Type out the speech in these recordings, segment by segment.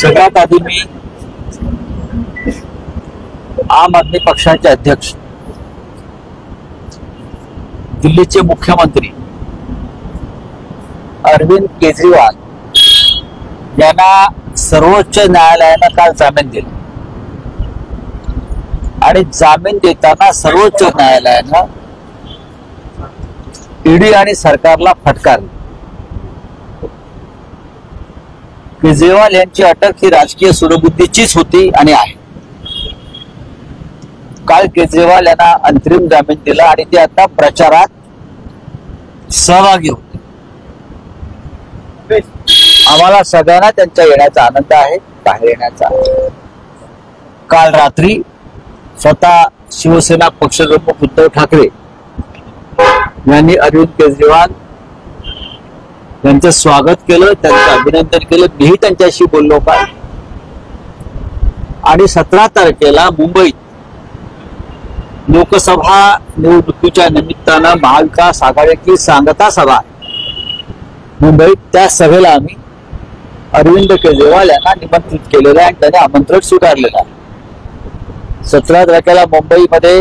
सगळ्यात आधी मी आम आदमी पक्षाचे अध्यक्ष दिल्लीचे मुख्यमंत्री अरविंद केजरीवाल यांना सर्वोच्च न्यायालयानं काल जामीन दिला आणि जामीन देताना सर्वोच्च न्यायालयानं ईडी आणि सरकारला फटकारलं। केजरीवाल यांची अटक ही राजकीय सूडबुद्धीचीच होती आणि आहे। काल केजरीवाल यांना अंतरिम जामीन दिला आणि ते आता प्रचारात सहभागी होते। आम्हाला सगळ्यांना त्यांच्या येण्याचा आनंद आहे, बाहेर येण्याचा। काल रात्री स्वतः शिवसेना पक्षप्रमुख उद्धव ठाकरे यांनी अरविंद केजरीवाल यांचं स्वागत केलं, त्यांचं अभिनंदन केलं। मीही त्यांच्याशी बोललो काल आणि 17 तारखेला मुंबईत लोकसभा निवडणुकीच्या निमित्तानं महाविकास आघाडीची सांगता सभा मुंबईत, त्या सभेला आम्ही अरविंद केजरीवाल यांना निमंत्रित केलेलं आहे आणि त्याने आमंत्रण स्वीकारलेलं आहे। 17 तारखेला मुंबईमध्ये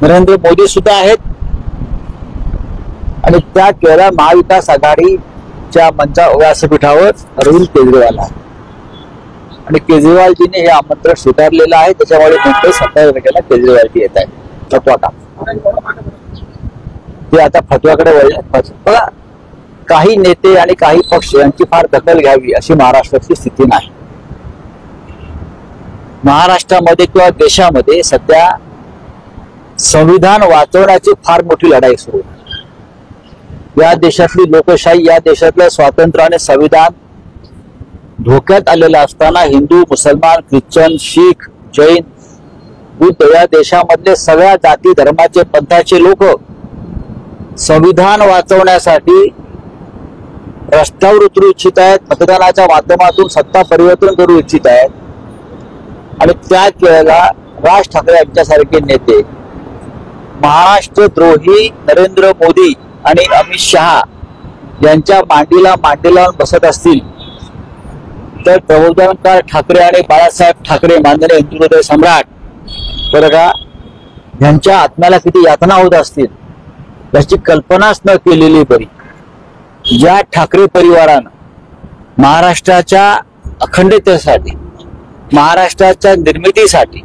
नरेंद्र मोदी सुद्धा आहेत आणि त्या केरळ महाविकास आघाडीच्या व्यासपीठावर अरविंद केजरीवाल आहे आणि केजरीवालजीने हे आमंत्रण स्वीकारलेलं आहे। त्याच्यामुळे मुंबई 17 तारखेला केजरीवालजी येत आहेत फतवा ते आता फतव्याकडे वळले। बघा, काही नेते आणि काही पक्ष यांची फार दखल घ्यावी अशी महाराष्ट्राची स्थिती नाही। महाराष्ट्रामध्ये किंवा देशामध्ये सध्या संविधान वाचवण्याची फार मोठी लढाई सुरू आहे। या देशातली लोकशाही, या देशातलं स्वातंत्र्य आणि संविधान धोक्यात आलेलं असताना हिंदू, मुसलमान, ख्रिश्चन, शीख, जैन, बुद्ध या देशामधले सगळ्या जाती धर्माचे पंथाचे लोक संविधान वाचवण्यासाठी रस्त्यावर उतरू इच्छित आहेत, मतदानाच्या माध्यमातून सत्ता परिवर्तन करू इच्छित आहेत आणि त्याच वेळेला राज ठाकरे यांच्यासारखे नेते महाराष्ट्रद्रोही नरेंद्र मोदी आणि अमित शहा यांच्या मांडीला लावून बसत असतील तर प्रबोधनकार ठाकरे आणि बाळासाहेब ठाकरे माननीय हिंदू हृदय सम्राट बरं का यांच्या आत्म्याला किती यातना होत असतील याची कल्पनाच न केलेली बरी। ज्या ठाकरे परिवारानं महाराष्ट्राच्या अखंडतेसाठी, महाराष्ट्राच्या निर्मितीसाठी,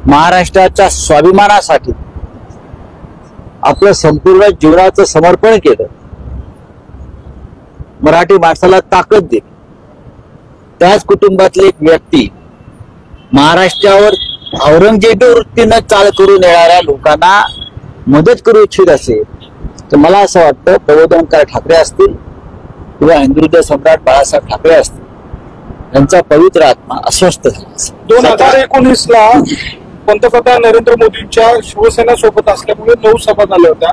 महाराष्ट्राच्या स्वाभिमानासाठी आपलं संपूर्ण जीवनाचं समर्पण केलं, मराठी माणसाला ताकद दिली, त्याच कुटुंबातली एक व्यक्ती महाराष्ट्रावर औरंगजेबी वृत्तीनं चाल करून येणाऱ्या लोकांना मदत करू इच्छित असेल तर मला असं वाटतं प्रबोधनकार ठाकरे असतील किंवा हिंदू हृदय सम्राट बाळासाहेब ठाकरे असतील यांचा पवित्र आत्मा अस्वस्थ झाला असेल। 2019 ला पंतप्रधान नरेंद्र मोदींच्या शिवसेना सोबत असल्यामुळे 9 सभा झाल्या होत्या।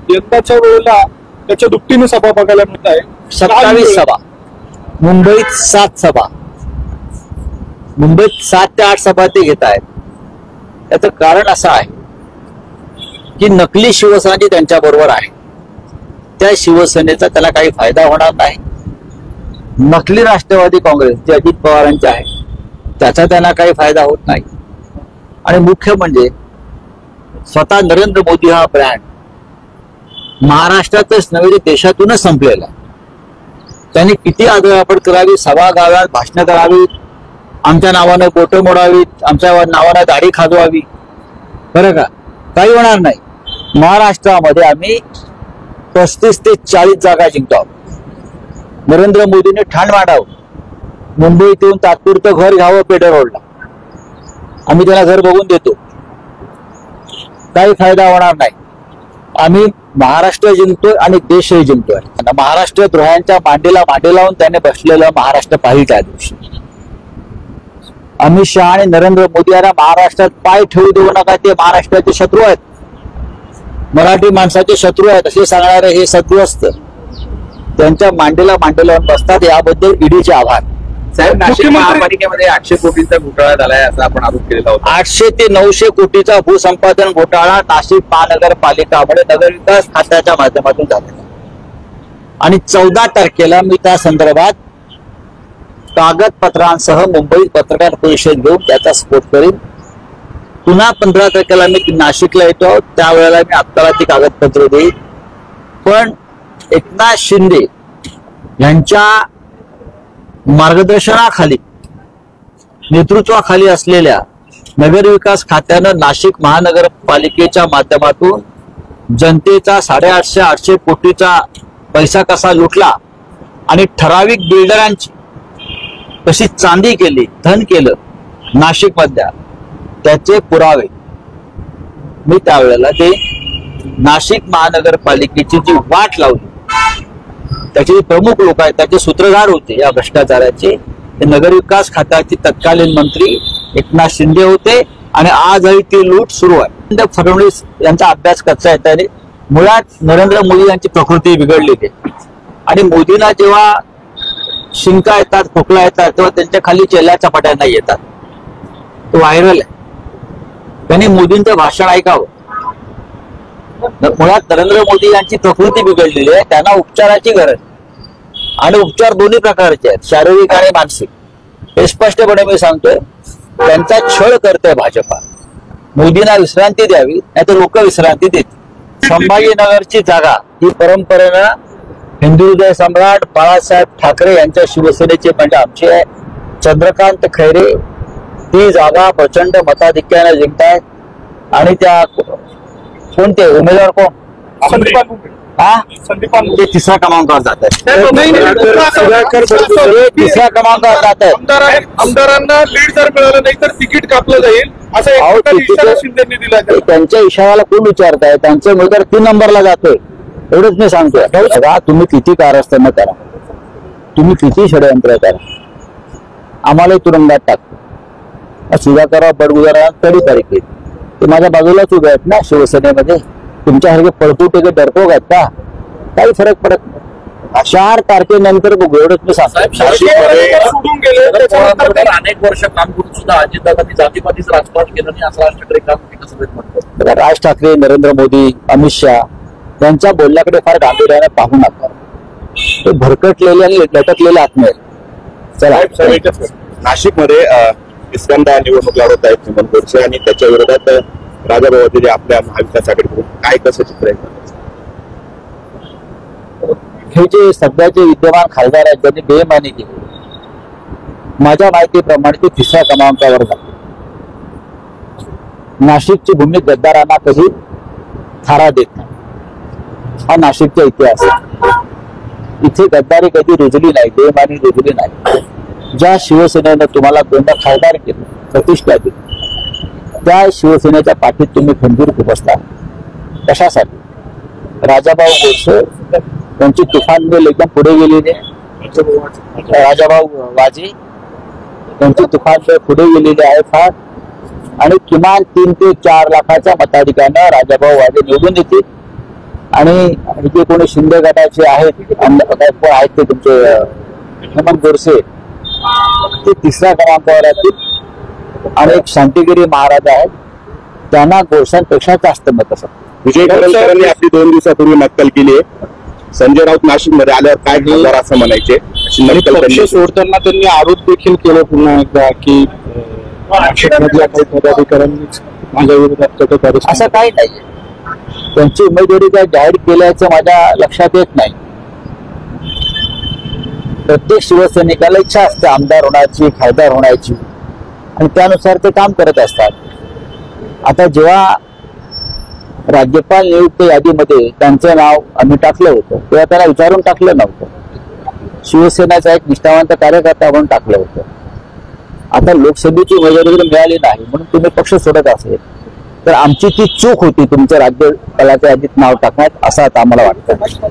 यंदाच्या वेळेला त्याच्या दुपटीने सभा बघायला मिळत आहे। 27 सभा, मुंबईत 7 सभा, मुंबईत 7 ते 8 सभा ते घेत आहेत। त्याचं कारण असं आहे की नकली शिवसेना त्यांच्या बरोबर आहे, त्या शिवसेनेचा त्याला काही फायदा होणार नाही। नकली राष्ट्रवादी काँग्रेस जे अजित पवारांचे आहे त्याचा त्यांना काही फायदा होत नाही आणि मुख्य म्हणजे स्वतः नरेंद्र मोदी हा ब्रँड महाराष्ट्रातच नव्हे तर देशातूनच संपलेला। त्यांनी किती आदळआपड करावी, सभा गाव्यात भाषणं करावी, आमच्या नावानं बोटं मोडावीत, आमच्या नावानं दाढी खाजवावी, बरं का, काही होणार नाही। महाराष्ट्रामध्ये आम्ही 35 ते 40 जागा जिंकतो। नरेंद्र मोदीने ठाण मांडावं, मुंबईत येऊन तात्पुरतं घर घ्यावं पेडर रोडला, आम्ही त्याला घर बघून देतो, काही फायदा होणार नाही। आम्ही महाराष्ट्र जिंकतोय आणि देशही जिंकतोय। महाराष्ट्र द्रोह्यांच्या मांडीला मांडी लावून त्याने बसलेलं महाराष्ट्र पाहिलं त्या दिवशी। अमित शहा आणि नरेंद्र मोदी यांना महाराष्ट्रात पाय ठेवू देऊ नका, ते महाराष्ट्राचे शत्रू आहेत, मराठी माणसाचे शत्रू आहेत असे सांगणारे हे शत्रू असतं त्यांच्या मांडीला मांडी लावून बसतात। याबद्दल ईडीचे आभार। साहेब, नाशिक महापालिकेमध्ये 800 कोटींचा घोटाळा झालाय असा आपण आरोप केलेला होता। 800 ते 900 कोटीचा भूसंपादन घोटाळा नाशिक महानगरपालिकामध्ये नगरविकास खात्याच्या माध्यमातून झालेला आणि 14 तारखेला मी त्या संदर्भात कागदपत्रांसह मुंबईत पत्रकार परिषद घेऊन त्याचा स्फोट करीन. पुन्हा 15 तारखेला मी नाशिकला येतो, त्यावेळेला मी आपल्याला ती कागदपत्र देईन. पण एकनाथ शिंदे यांच्या मार्गदर्शनाखाली, नेतृत्वाखाली असलेल्या नगरविकास खात्यानं नाशिक महानगरपालिकेच्या माध्यमातून जनतेचा 850 कोटीचा पैसा कसा लुटला आणि ठराविक बिल्डरांची कशी चांदी केली, धन केलं नाशिक मधल्या, त्याचे पुरावे मी त्यावेळेला ते नाशिक महानगरपालिकेची जी वाट लावली, त्याचे प्रमुख लोक आहेत, त्याचे सूत्रधार होते या भ्रष्टाचाराचे, ते नगरविकास खात्याचे तत्कालीन मंत्री एकनाथ शिंदे होते. आणि आजही ती लूट सुरू आहे. फडणवीस यांचा अभ्यास करता येताना मुळात नरेंद्र मोदी यांची प्रकृती बिघडलेली आहे. आणि मोदींना जेव्हा शिंका येतात, खोकला येतात, तेव्हा त्यांच्या खाली चेल्या चपाट्यांना येतात. तो व्हायरल आहे. त्यांनी मोदींचं भाषण ऐकावं. मुळात नरेंद्र मोदी यांची प्रकृती बिघडलेली आहे, त्यांना उपचाराची गरज. आणि उपचार दोन्ही प्रकारचे आहेत, शारीरिक आणि मानसिक. हे स्पष्टपणे मी सांगतोय. त्यांचा छळ करतोय भाजपा. मोदींना विश्रांती द्यावी, नाही तर लोक विश्रांती देतील. संभाजीनगरची जागा ही परंपरेनं हिंदू हृदय सम्राट बाळासाहेब ठाकरे यांच्या शिवसेनेचे म्हणजे आमचे आहे. चंद्रकांत खैरे ती जागा प्रचंड मताधिक्याने जिंकतायत. आणि त्या कोणते उमेदवार कोण? ते तिसऱ्या क्रमांकावर जात आहेत. तिसऱ्या क्रमांकावर जात आहेत. आमदारांना लीड जर मिळालं नाही तर तिकीट कापलं जाईल असं इशारा शिंदेंनी दिला. त्यांच्या इशाऱ्याला कोण विचारताय? त्यांचे उमेदवार 3 नंबरला जातोय, एवढंच मी सांगतोय. बघा, तुम्ही किती कारस्थान करा, तुम्ही किती षडयंत्र करा, आम्हालाही तुरुंगात टाकतो. सुधाकरराव बडगुजरांना तरी तारीख ते माझ्या बाजूलाच उभे आहेत ना शिवसेनेमध्ये. तुमच्यासारखे पळपुटे के डरपोक आहेत का? काही फरक पडत नाही. 4 तारखेनंतर बघू, एवढंच मी सांगतो. सोडून गेले अनेक वर्ष काम करून सुद्धा अजितदादांनी जातीपातीचं राजकारण केलं नाही असं राज ठाकरे काम विकाससभेत म्हणतात. राज ठाकरे, नरेंद्र मोदी, अमित शहा यांच्या बोलण्याकडे फार गांभीर्याने पाहू नका. ते भरकटलेले आणि लटकलेले आत्मे. चला, नाशिकमध्ये इस्कंदा निवडणूक लढवत आहेत हेमंत गोडसे आणि त्याच्या विरोधात राजाभाऊ जे आपल्या महाविकास आघाडीकडून काय कसं चित्र आहे? हे जे सध्याचे विद्यमान खासदार आहेत त्यांनी बेईमानी केली. माझ्या माहितीप्रमाणे ते 3ऱ्या क्रमांकावर जाते. नाशिकची भूमी गद्दारांना कधी थारा देत नाही. हा नाशिकचा इतिहास आहे. इथे गद्दारी कधी रुजली नाही, बेईमानी रुजली नाही. ज्या शिवसेनेनं तुम्हाला 2दा खासदार केलं, प्रतिष्ठा दिली, त्या शिवसेनेच्या पाठीत तुम्ही खंबीर बसता. कशासाठी? राजाभाऊ गोडसे त्यांची तुफान मिल एकदम पुढे गेलेली आहे. राजाभाऊ वाजे त्यांची तुफान मिल पुढे गेलेली आहे फार. आणि किमान 3 ते 4 लाखाच्या मताधिक्यानं राजाभाऊ वाजे निवडून येतील. आणि जे कोणी शिंदे गटाचे आहेत, कोण आहेत ते तुमचे हेमंत गोडसे, ते 3ऱ्या क्रमांकावर आहेत. आणि एक शांतिगिरी महाराज आहेत, त्यांना गोडसांपेक्षा जास्त मत असत. विजय करंजकरांनी आपली 2 दिवसापूर्वी नक्कल केली आहे. संजय राऊत नाशिकमध्ये आल्यावर काय घडणार असं म्हणायचे. पक्ष सोडताना त्यांनी आरोप देखील केला पुन्हा एकदा की नाशिकमधल्या काही पदाधिकाऱ्यांनीच माझ्या विरोधात कटकारस्थान. असं काही नाही. त्यांची उमेदवारी काय जाहीर केल्याचं माझ्या लक्षात येत नाही. प्रत्येक शिवसैनिकाला इच्छा असते आमदार होण्याची, खासदार होण्याची, आणि त्यानुसार ते काम करत असतात. आता जेव्हा राज्यपाल नियुक्त यादीमध्ये त्यांचं नाव आम्ही टाकलं होतं, तेव्हा त्याला विचारून टाकलं नव्हतं. शिवसेनेचा एक निष्ठावंत कार्यकर्ता म्हणून टाकलं होतं. आता लोकसभेची उमेदवारी जर मिळाली नाही म्हणून तुम्ही पक्ष सोडत असेल तर आमची ती चूक होती तुमच्या राज्यपालाच्या यादीत नाव टाकण्यात, असं आता आम्हाला वाटतं.